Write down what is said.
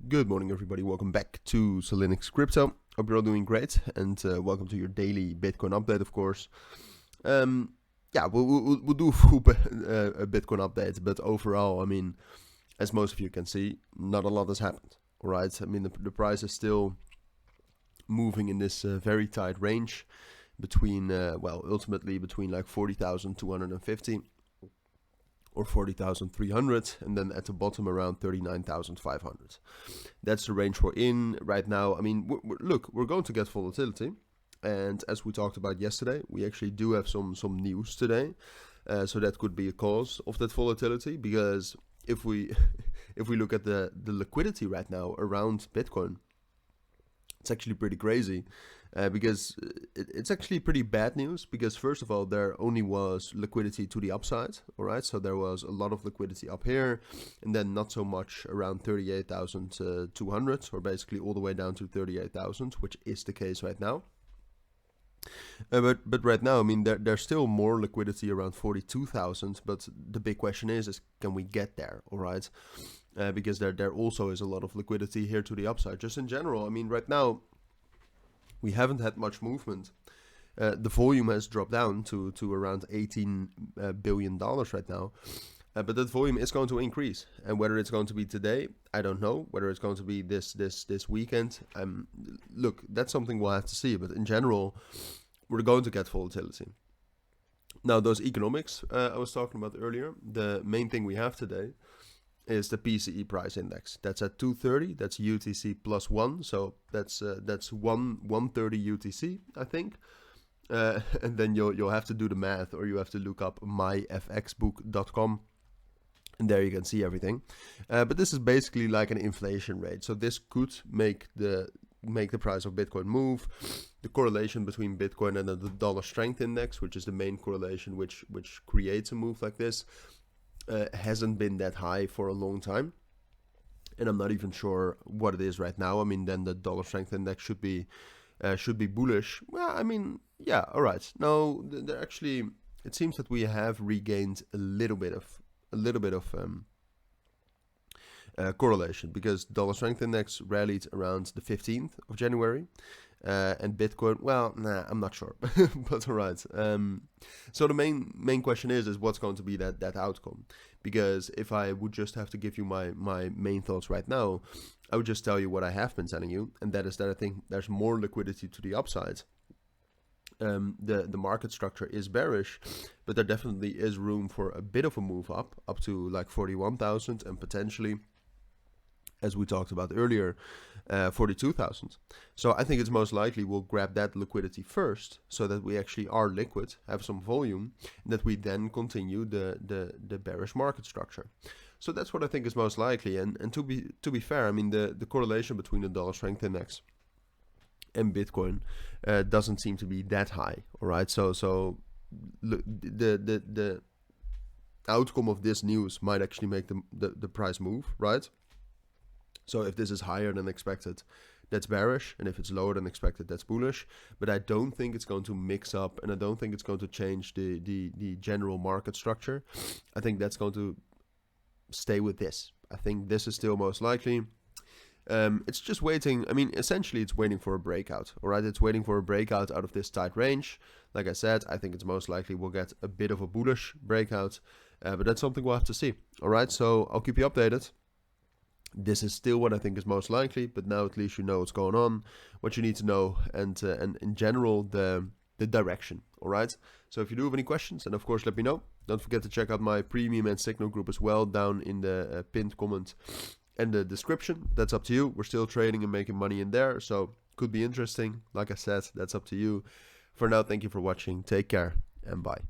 Good morning, everybody. Welcome back to Cilinix Crypto. Hope you're all doing great, and welcome to your daily Bitcoin update, of course. Yeah, we'll do a full a Bitcoin update, but overall, I mean, as most of you can see, not a lot has happened. All right, I mean, the price is still moving in this very tight range between, ultimately between like 40,250 or 40,300, and then at the bottom around 39,500. That's the range we're in right now. I mean, look, we're going to get volatility, and as we talked about yesterday, we actually do have some news today, so that could be a cause of that volatility. Because if we if we look at the liquidity right now around Bitcoin, it's actually pretty crazy. Because it's actually pretty bad news, because first of all, there only was liquidity to the upside, all right? So there was a lot of liquidity up here, and then not so much around 38,200, or basically all the way down to 38,000, which is the case right now. But right now, I mean, there's still more liquidity around 42,000, but the big question is can we get there, all right? Because there also is a lot of liquidity here to the upside. Just in general, I mean, right now, we haven't had much movement. The volume has dropped down to around $18 billion right now. But that volume is going to increase. And whether it's going to be today, I don't know. Whether it's going to be this weekend, look, that's something we'll have to see. But in general, we're going to get volatility. Now, those economics I was talking about earlier, the main thing we have today is the PCE price index. That's at 230. That's UTC plus 1. So that's 130 UTC, I think. And then you'll have to do the math, or you have to look up myfxbook.com, and there you can see everything. But this is basically like an inflation rate. So this could make the price of Bitcoin move. The correlation between Bitcoin and the dollar strength index, which is the main correlation which creates a move like this, hasn't been that high for a long time, and I'm not even sure what it is right now. I mean, then the dollar strength index should be bullish. Well, I mean, yeah, all right. No, there actually, it seems that we have regained a little bit of correlation, because dollar strength index rallied around the 15th of January. And Bitcoin, well, I'm not sure, but all right. So the main question is what's going to be that outcome? Because if I would just have to give you my main thoughts right now, I would just tell you what I have been telling you, and that is that I think there's more liquidity to the upside. The market structure is bearish, but there definitely is room for a bit of a move up to like 41,000, and potentially, as we talked about earlier, 42,000. So I think it's most likely we'll grab that liquidity first, so that we actually are liquid, have some volume, and that we then continue the bearish market structure. So that's what I think is most likely. And to be fair, I mean, the correlation between the dollar strength index and Bitcoin doesn't seem to be that high. All right, so the outcome of this news might actually make the price move, right? So if this is higher than expected, that's bearish, and if it's lower than expected, that's bullish. But I don't think it's going to mix up, and I don't think it's going to change the general market structure. I think that's going to stay with this. I think this is still most likely. It's just waiting. I mean, essentially, it's waiting for a breakout. All right, it's waiting for a breakout out of this tight range. Like I said, I think it's most likely we'll get a bit of a bullish breakout, but that's something we'll have to see. All right, so I'll keep you updated. This is still what I think is most likely, but now at least you know what's going on, what you need to know, and in general, the direction. All right. So if you do have any questions, and of course, let me know. Don't forget to check out my premium and signal group as well down in the pinned comment and the description. That's up to you. We're still trading and making money in there, so could be interesting. Like I said, that's up to you. For now, thank you for watching. Take care and bye.